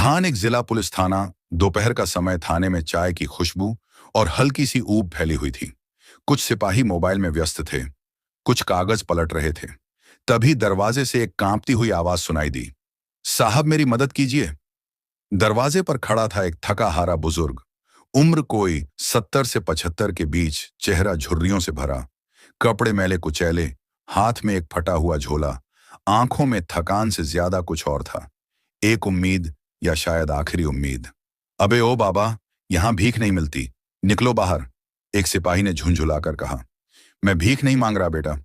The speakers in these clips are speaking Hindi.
थान एक जिला पुलिस थाना। दोपहर का समय। थाने में चाय की खुशबू और हल्की सी ऊब फैली हुई थी। कुछ सिपाही मोबाइल में व्यस्त थे, कुछ कागज पलट रहे थे। तभी दरवाजे से एक कांपती हुई आवाज सुनाई दी। साहब, मेरी मदद कीजिए। दरवाजे पर खड़ा था एक थका हारा बुजुर्ग। उम्र कोई 70 से 75 के बीच, चेहरा झुर्रियों से भरा, कपड़े मैले कुचैले, हाथ में एक फटा हुआ झोला। आंखों में थकान से ज्यादा कुछ और था। एक उम्मीद, या शायद आखिरी उम्मीद। अबे ओ बाबा, यहां भीख नहीं मिलती, निकलो बाहर। एक सिपाही ने झुंझुलाकर कहा। मैं भीख नहीं मांग रहा बेटा,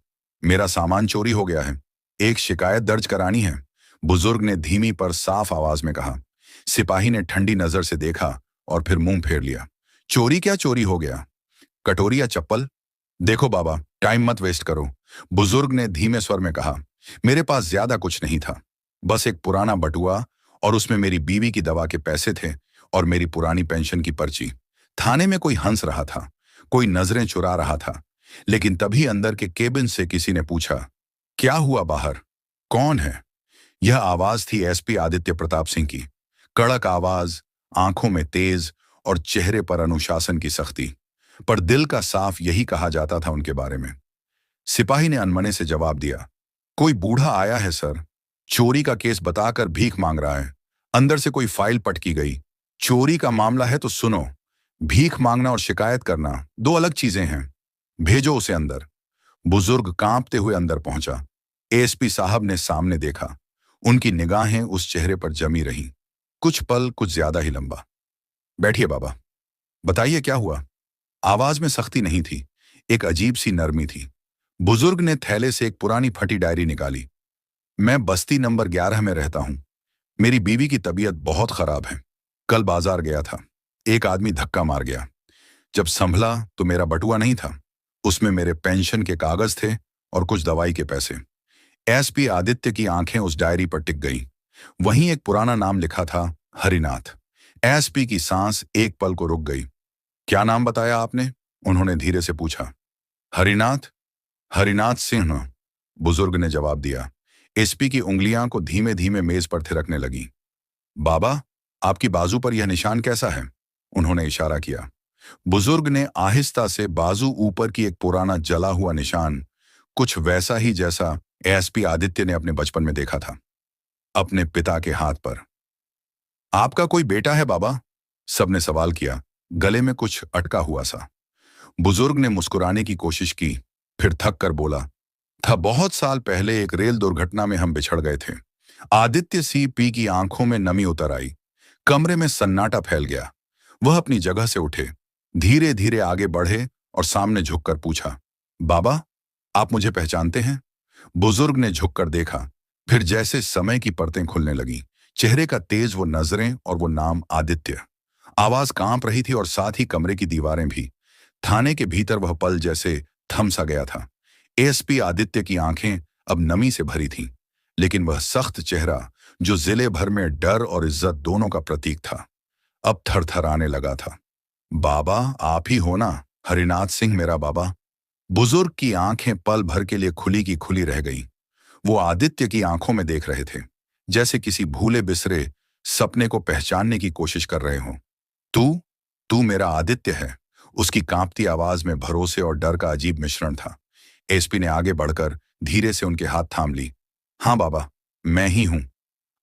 मेरा सामान चोरी हो गया है, एक शिकायत दर्ज करानी है, बुजुर्ग ने धीमी पर साफ आवाज में कहा। सिपाही ने ठंडी नजर से देखा और फिर मुंह फेर लिया। चोरी क्या चोरी हो गया? कटोरी या चप्पल? देखो बाबा, टाइम मत वेस्ट करो, बुजुर्ग ने धीमे स्वर में कहा। मेरे पास ज्यादा कुछ नहीं था, बस एक पुराना बटुआ, और उसमें मेरी बीवी की दवा के पैसे थे और मेरी पुरानी पेंशन की पर्ची। थाने में कोई हंस रहा था, कोई नजरें चुरा रहा था, लेकिन तभी अंदर के केबिन से किसी ने पूछा, क्या हुआ बाहर? कौन है? यह आवाज थी एसपी आदित्य प्रताप सिंह की। कड़क आवाज, आंखों में तेज और चेहरे पर अनुशासन की सख्ती, पर दिल का साफ यही कहा जाता था उनके बारे में। सिपाही ने अनमने से जवाब दिया, कोई बूढ़ा आया है सर, चोरी का केस बताकर भीख मांग रहा है। अंदर से कोई फाइल पटकी गई। चोरी का मामला है तो सुनो, भीख मांगना और शिकायत करना दो अलग चीजें हैं, भेजो उसे अंदर। बुजुर्ग कांपते हुए अंदर पहुंचा। एसपी साहब ने सामने देखा। उनकी निगाहें उस चेहरे पर जमी रहीं, कुछ पल, कुछ ज्यादा ही लंबा। बैठिए बाबा, बताइए क्या हुआ? आवाज में सख्ती नहीं थी, एक अजीब सी नरमी थी। बुजुर्ग ने थैले से एक पुरानी फटी डायरी निकाली। मैं बस्ती नंबर 11 में रहता हूं। मेरी बीवी की तबीयत बहुत खराब है। कल बाजार गया था, एक आदमी धक्का मार गया। जब संभला तो मेरा बटुआ नहीं था, उसमें मेरे पेंशन के कागज थे और कुछ दवाई के पैसे। एसपी आदित्य की आंखें उस डायरी पर टिक गईं। वहीं एक पुराना नाम लिखा था, हरिनाथ। एसपी की सांस एक पल को रुक गई। क्या नाम बताया आपने? उन्होंने धीरे से पूछा। हरिनाथ, हरिनाथ सिंह, बुजुर्ग ने जवाब दिया। एसपी की उंगलियां को धीमे धीमे मेज पर थिरकने लगी। बाबा, आपकी बाजू पर यह निशान कैसा है? उन्होंने इशारा किया। बुजुर्ग ने आहिस्ता से बाजू ऊपर की एक पुराना जला हुआ निशान, कुछ वैसा ही जैसा एसपी आदित्य ने अपने बचपन में देखा था, अपने पिता के हाथ पर। आपका कोई बेटा है बाबा? सबने सवाल किया, गले में कुछ अटका हुआ सा। बुजुर्ग ने मुस्कुराने की कोशिश की, फिर थक कर बोला, था बहुत साल पहले एक रेल दुर्घटना में हम बिछड़ गए थे। आदित्य सीपी की आंखों में नमी उतर आई। कमरे में सन्नाटा फैल गया। वह अपनी जगह से उठे, धीरे धीरे आगे बढ़े और सामने झुककर पूछा, बाबा, आप मुझे पहचानते हैं? बुजुर्ग ने झुककर देखा, फिर जैसे समय की परतें खुलने लगी, चेहरे का तेज वो नजरें और वो नाम आदित्य। आवाज कांप रही थी और साथ ही कमरे की दीवारें भी। थाने के भीतर वह पल जैसे थम सा गया था। एसपी आदित्य की आंखें अब नमी से भरी थीं, लेकिन वह सख्त चेहरा, जो जिले भर में डर और इज्जत दोनों का प्रतीक था, अब थरथराने लगा था। बाबा, आप ही हो ना? हरिनाथ सिंह मेरा बाबा। बुजुर्ग की आंखें पल भर के लिए खुली की खुली रह गईं। वो आदित्य की आंखों में देख रहे थे, जैसे किसी भूले बिसरे सपने को पहचानने की कोशिश कर रहे हों। तू तू मेरा आदित्य है। उसकी कांपती आवाज में भरोसे और डर का अजीब मिश्रण था। एसपी ने आगे बढ़कर धीरे से उनके हाथ थाम ली। हाँ बाबा, मैं ही हूं,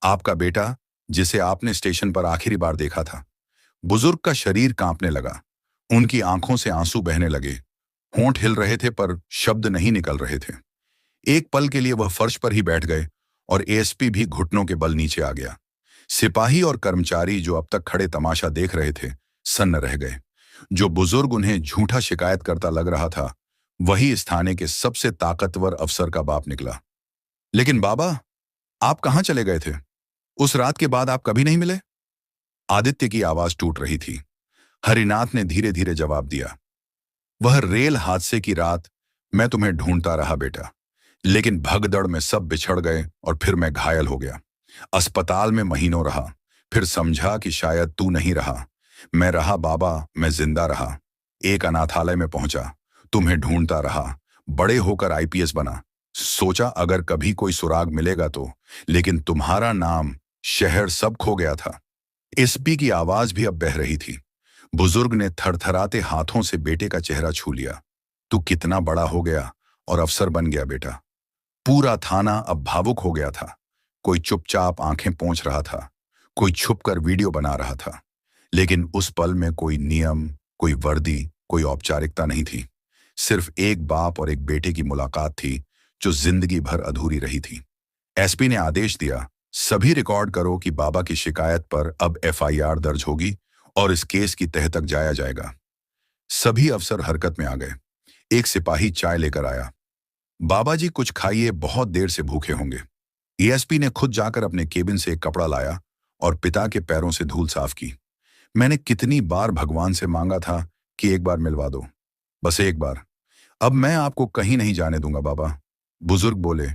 आपका बेटा, जिसे आपने स्टेशन पर आखिरी बार देखा था। बुजुर्ग का शरीर कांपने लगा। उनकी आंखों से आंसू बहने लगे। होंठ हिल रहे थे पर शब्द नहीं निकल रहे थे। एक पल के लिए वह फर्श पर ही बैठ गए और एसपी भी घुटनों के बल नीचे आ गया। सिपाही और कर्मचारी जो अब तक खड़े तमाशा देख रहे थे, सन्न रह गए। जो बुजुर्ग उन्हें झूठा शिकायत करता लग रहा था, वही इस थाने के सबसे ताकतवर अफसर का बाप निकला। लेकिन बाबा, आप कहां चले गए थे? उस रात के बाद आप कभी नहीं मिले? आदित्य की आवाज टूट रही थी। हरिनाथ ने धीरे धीरे जवाब दिया, वह रेल हादसे की रात मैं तुम्हें ढूंढता रहा बेटा, लेकिन भगदड़ में सब बिछड़ गए और फिर मैं घायल हो गया। अस्पताल में महीनों रहा, फिर समझा कि शायद तू नहीं रहा। मैं रहा बाबा, मैं जिंदा रहा। एक अनाथालय में पहुंचा, तुम्हें ढूंढता रहा, बड़े होकर आईपीएस बना। सोचा अगर कभी कोई सुराग मिलेगा तो, लेकिन तुम्हारा नाम, शहर, सब खो गया था। एसपी की आवाज भी अब बह रही थी। बुजुर्ग ने थरथराते हाथों से बेटे का चेहरा छू लिया। तू कितना बड़ा हो गया और अफसर बन गया बेटा। पूरा थाना अब भावुक हो गया था। कोई चुपचाप आंखें पोंछ रहा था, कोई छुपकर वीडियो बना रहा था। लेकिन उस पल में कोई नियम, कोई वर्दी, कोई औपचारिकता नहीं थी। सिर्फ एक बाप और एक बेटे की मुलाकात थी जो जिंदगी भर अधूरी रही थी। एसपी ने आदेश दिया, सभी रिकॉर्ड करो कि बाबा की शिकायत पर अब एफआईआर दर्ज होगी और इस केस की तह तक जाया जाएगा। सभी अफसर हरकत में आ गए। एक सिपाही चाय लेकर आया। बाबा जी कुछ खाइए, बहुत देर से भूखे होंगे। एएसपी ने खुद जाकर अपने केबिन से एक कपड़ा लाया और पिता के पैरों से धूल साफ की। मैंने कितनी बार भगवान से मांगा था कि एक बार मिलवा दो, बस एक बार। अब मैं आपको कहीं नहीं जाने दूंगा बाबा। बुजुर्ग बोले,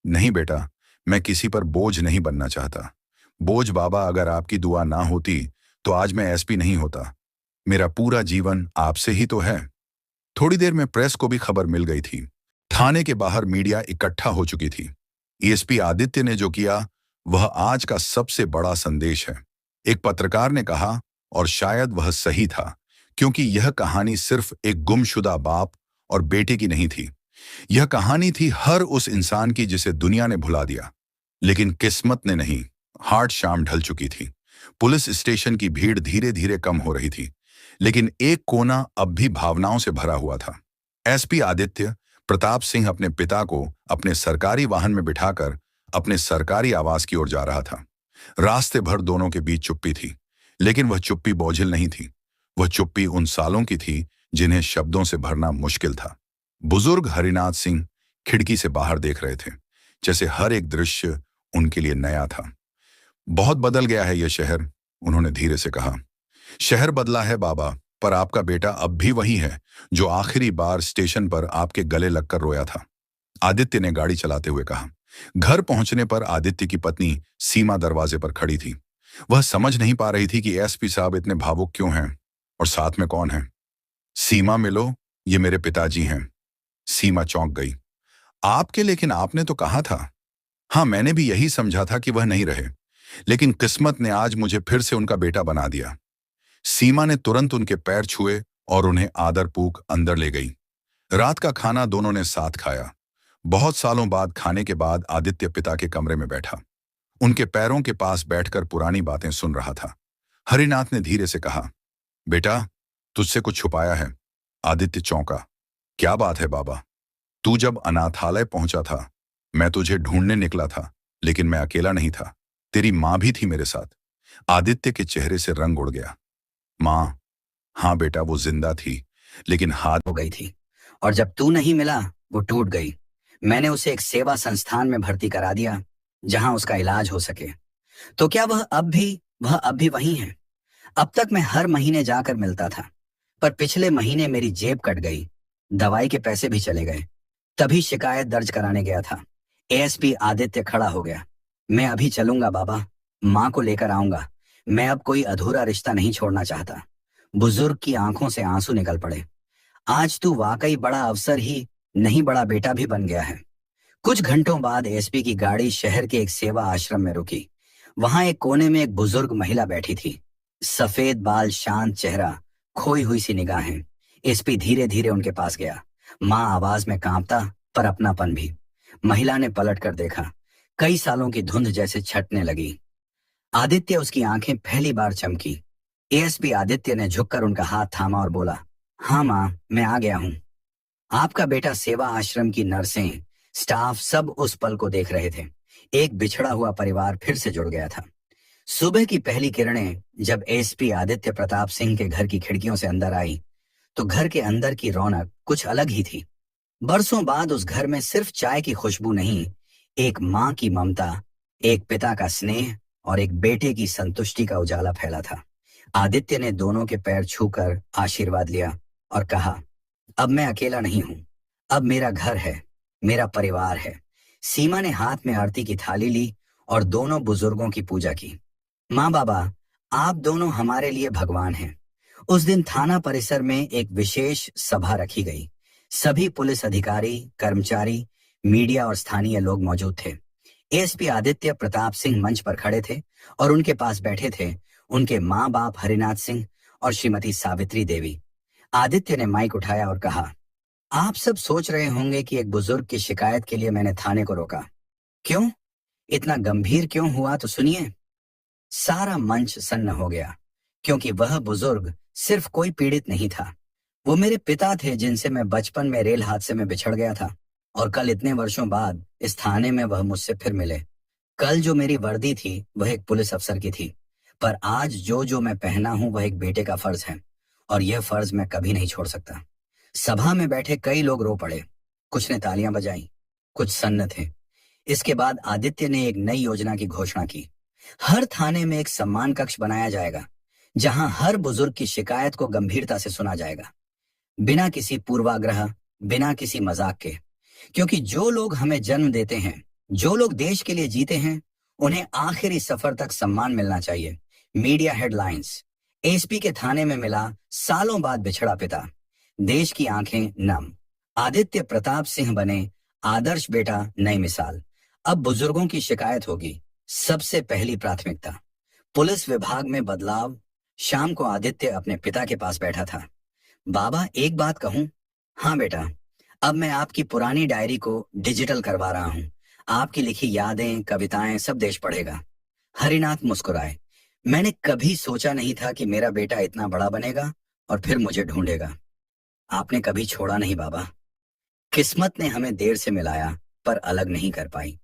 नहीं बेटा, मैं किसी पर बोझ नहीं बनना चाहता। बोझ बाबा, अगर आपकी दुआ ना होती तो आज मैं एसपी नहीं होता। मेरा पूरा जीवन आपसे ही तो है। थोड़ी देर में प्रेस को भी खबर मिल गई थी। थाने के बाहर मीडिया इकट्ठा हो चुकी थी। एएसपी आदित्य ने जो किया वह आज का सबसे बड़ा संदेश है। एक पत्रकार ने कहा, और शायद वह सही था, क्योंकि यह कहानी सिर्फ एक गुमशुदा बाप और बेटे की नहीं थी। यह कहानी थी हर उस इंसान की जिसे दुनिया ने भुला दिया, लेकिन किस्मत ने नहीं। हार्ड शाम ढल चुकी थी। पुलिस स्टेशन की भीड़ धीरे धीरे कम हो रही थी, लेकिन एक कोना अब भी भावनाओं से भरा हुआ था। एसपी आदित्य प्रताप सिंह अपने पिता को अपने सरकारी वाहन में बिठाकर अपने सरकारी आवास की ओर जा रहा था। रास्ते भर दोनों के बीच चुप्पी थी, लेकिन वह चुप्पी बोझिल नहीं थी। वह चुप्पी उन सालों की थी जिन्हें शब्दों से भरना मुश्किल था। बुजुर्ग हरिनाथ सिंह खिड़की से बाहर देख रहे थे, जैसे हर एक दृश्य उनके लिए नया था। बहुत बदल गया है यह शहर, उन्होंने धीरे से कहा। शहर बदला है बाबा, पर आपका बेटा अब भी वही है जो आखिरी बार स्टेशन पर आपके गले लगकर रोया था, आदित्य ने गाड़ी चलाते हुए कहा। घर पहुंचने पर आदित्य की पत्नी सीमा दरवाजे पर खड़ी थी। वह समझ नहीं पा रही थी कि एसपी साहब इतने भावुक क्यों हैं और साथ में कौन है। सीमा, मिलो, ये मेरे पिताजी हैं। सीमा चौंक गई। आपके, लेकिन आपने तो कहा था। हाँ, मैंने भी यही समझा था कि वह नहीं रहे, लेकिन किस्मत ने आज मुझे फिर से उनका बेटा बना दिया। सीमा ने तुरंत उनके पैर छुए और उन्हें आदरपूर्वक अंदर ले गई। रात का खाना दोनों ने साथ खाया। बहुत सालों बाद खाने के बाद आदित्य पिता के कमरे में बैठा, उनके पैरों के पास बैठकर पुरानी बातें सुन रहा था। हरिनाथ ने धीरे से कहा, बेटा, तुझसे कुछ छुपाया है। आदित्य चौंका। क्या बात है बाबा? तू जब अनाथालय पहुंचा था, मैं तुझे ढूंढने निकला था, लेकिन मैं अकेला नहीं था, तेरी माँ भी थी मेरे साथ। आदित्य के चेहरे से रंग उड़ गया। माँ? हाँ बेटा, वो जिंदा थी, लेकिन हाथ हो गई थी, और जब तू नहीं मिला वो टूट गई। मैंने उसे एक सेवा संस्थान में भर्ती करा दिया जहां उसका इलाज हो सके। तो क्या वह अब भी वही है? अब तक मैं हर महीने जाकर मिलता था, पर पिछले महीने मेरी जेब कट गई, दवाई के पैसे भी चले गए। तभी शिकायत दर्ज कराने गया था। एएसपी आदित्य खड़ा हो गया। मैं अभी चलूंगा बाबा, माँ को लेकर आऊंगा। मैं अब कोई अधूरा रिश्ता नहीं छोड़ना चाहता। बुजुर्ग की आंखों से आंसू निकल पड़े। आज तू वाकई बड़ा अफसर ही नहीं, बड़ा बेटा भी बन गया है। कुछ घंटों बाद एसपी की गाड़ी शहर के एक सेवा आश्रम में रुकी। वहां एक कोने में एक बुजुर्ग महिला बैठी थी। सफेद बाल, शांत चेहरा, खोई हुई सी निगाहें। एसपी धीरे धीरे उनके पास गया। माँ आवाज में कांपता, पर अपनापन भी। महिला ने पलट कर देखा। कई सालों की धुंध जैसे छटने लगी। आदित्य, उसकी आंखें पहली बार चमकी। एएसपी आदित्य ने झुककर उनका हाथ थामा और बोला, हाँ माँ, मैं आ गया हूँ। आपका बेटा, सेवा आश्रम की नर्सें, स्टाफ सब उस पल को देख रहे थे। एक बिछड़ा हुआ परिवार फिर से जुड़ गया था। सुबह की पहली किरणें जब एसपी आदित्य प्रताप सिंह के घर की खिड़कियों से अंदर आई, तो घर के अंदर की रौनक कुछ अलग ही थी। बरसों बाद उस घर में सिर्फ चाय की खुशबू नहीं, एक माँ की ममता, एक पिता का स्नेह और एक बेटे की संतुष्टि का उजाला फैला था। आदित्य ने दोनों के पैर छूकर आशीर्वाद लिया और कहा, अब मैं अकेला नहीं हूं, अब मेरा घर है, मेरा परिवार है। सीमा ने हाथ में आरती की थाली ली और दोनों बुजुर्गों की पूजा की। माँ बाबा, आप दोनों हमारे लिए भगवान हैं। उस दिन थाना परिसर में एक विशेष सभा रखी गई। सभी पुलिस अधिकारी, कर्मचारी, मीडिया और स्थानीय लोग मौजूद थे। एएसपी आदित्य प्रताप सिंह मंच पर खड़े थे और उनके पास बैठे थे उनके माँ बाप हरिनाथ सिंह और श्रीमती सावित्री देवी। आदित्य ने माइक उठाया और कहा, आप सब सोच रहे होंगे कि एक बुजुर्ग की शिकायत के लिए मैंने थाने को रोका। क्यों? इतना गंभीर क्यों हुआ तो सुनिए। सारा मंच सन्न हो गया, क्योंकि वह बुजुर्ग सिर्फ कोई पीड़ित नहीं था। वो मेरे पिता थे, जिनसे मैं बचपन में रेल हादसे में बिछड़ गया था, और कल इतने वर्षों बाद इस थाने में वह मुझसे फिर मिले। कल जो मेरी वर्दी थी वह एक पुलिस अफसर की थी, पर आज जो जो मैं पहना हूं वह एक बेटे का फर्ज है, और यह फर्ज मैं कभी नहीं छोड़ सकता। सभा में बैठे कई लोग रो पड़े। कुछ ने तालियां बजाई, कुछ सन्न थे। इसके बाद आदित्य ने एक नई योजना की घोषणा की। हर थाने में एक सम्मान कक्ष बनाया जाएगा, जहां हर बुजुर्ग की शिकायत को गंभीरता से सुना जाएगा, बिना किसी पूर्वाग्रह, बिना किसी मजाक के। क्योंकि जो लोग हमें जन्म देते हैं, जो लोग देश के लिए जीते हैं, उन्हें आखिरी सफर तक सम्मान मिलना चाहिए। मीडिया हेडलाइंस, एसपी के थाने में मिला सालों बाद बिछड़ा पिता, देश की आंखें नम, आदित्य प्रताप सिंह बने आदर्श बेटा, नई मिसाल। अब बुजुर्गों की शिकायत होगी सबसे पहली प्राथमिकता। पुलिस विभाग में बदलाव। शाम को आदित्य अपने पिता के पास बैठा था। बाबा, एक बात कहूं? हाँ बेटा, अब मैं आपकी पुरानी डायरी को डिजिटल करवा रहा हूं। आपकी लिखी यादें, कविताएं सब देश पढ़ेगा। हरिनाथ मुस्कुराए। मैंने कभी सोचा नहीं था कि मेरा बेटा इतना बड़ा बनेगा और फिर मुझे ढूंढेगा। आपने कभी छोड़ा नहीं बाबा। किस्मत ने हमें देर से मिलाया, पर अलग नहीं कर पाई।